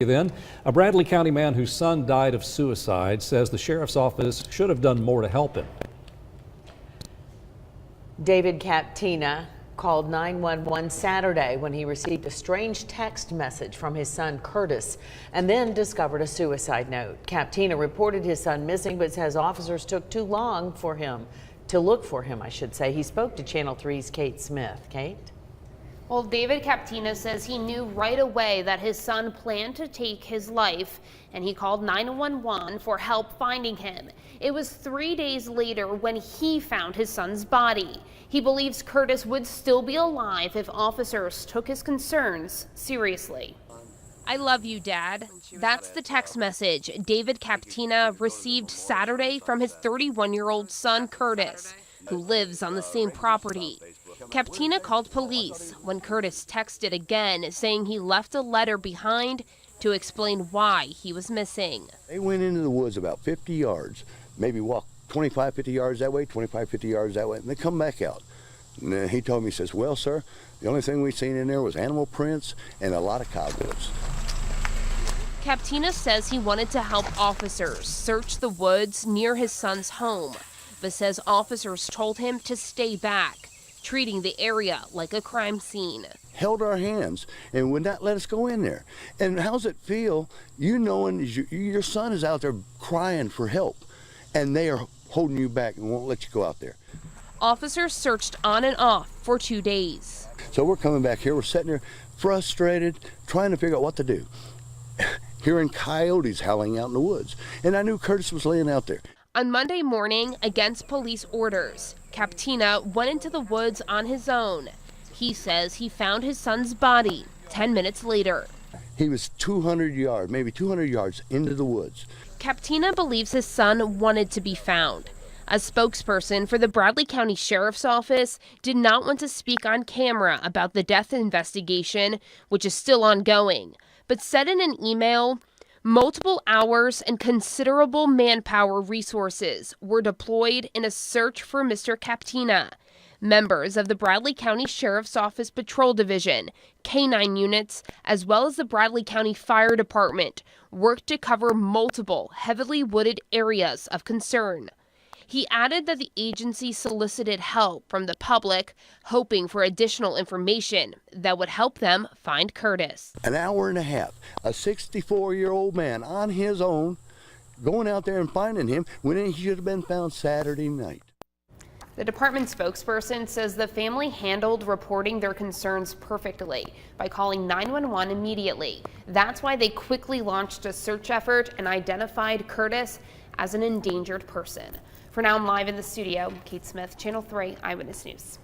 Then, a Bradley County man whose son died of suicide says the sheriff's office should have done more to help him. David Captina called 911 Saturday when he received a strange text message from his son Curtis and then discovered a suicide note. Captina reported his son missing but says officers took too long to look for him, I should say. He spoke to Channel 3's Kate Smith. Kate? Well, David Captina says he knew right away that his son planned to take his life, and he called 911 for help finding him. It was 3 days later when he found his son's body. He believes Curtis would still be alive if officers took his concerns seriously. I love you, Dad. That's the text message David Captina received Saturday from his 31-year-old son, Curtis, who lives on the same property. Captina called police when Curtis texted again, saying he left a letter behind to explain why he was missing. They went into the woods about 50 yards, maybe walked 25, 50 yards that way, 25, 50 yards that way, and they come back out. And he told me, he says, well, sir, the only thing we seen in there was animal prints and a lot of cobwebs. Captina says he wanted to help officers search the woods near his son's home, but says officers told him to stay back, treating the area like a crime scene. Held our hands and would not let us go in there. And how's it feel, you knowing your son is out there crying for help, and they are holding you back and won't let you go out there? Officers searched on and off for 2 days. So we're coming back here, we're sitting there frustrated, trying to figure out what to do. Hearing coyotes howling out in the woods, and I knew Curtis was laying out there. On Monday morning, against police orders, Captina went into the woods on his own. He says he found his son's body 10 minutes later. He was 200 yards, maybe 200 yards into the woods. Captina believes his son wanted to be found. A spokesperson for the Bradley County Sheriff's Office did not want to speak on camera about the death investigation, which is still ongoing, but said in an email, multiple hours and considerable manpower resources were deployed in a search for Mr. Captina. Members of the Bradley County Sheriff's Office Patrol Division, K-9 units, as well as the Bradley County Fire Department worked to cover multiple heavily wooded areas of concern. He added that the agency solicited help from the public, hoping for additional information that would help them find Curtis. An hour and a half, a 64-year-old man on his own, going out there and finding him when he should have been found Saturday night. The department spokesperson says the family handled reporting their concerns perfectly by calling 911 immediately. That's why they quickly launched a search effort and identified Curtis as an endangered person. For now, I'm live in the studio. Kate Smith, Channel 3 Eyewitness News.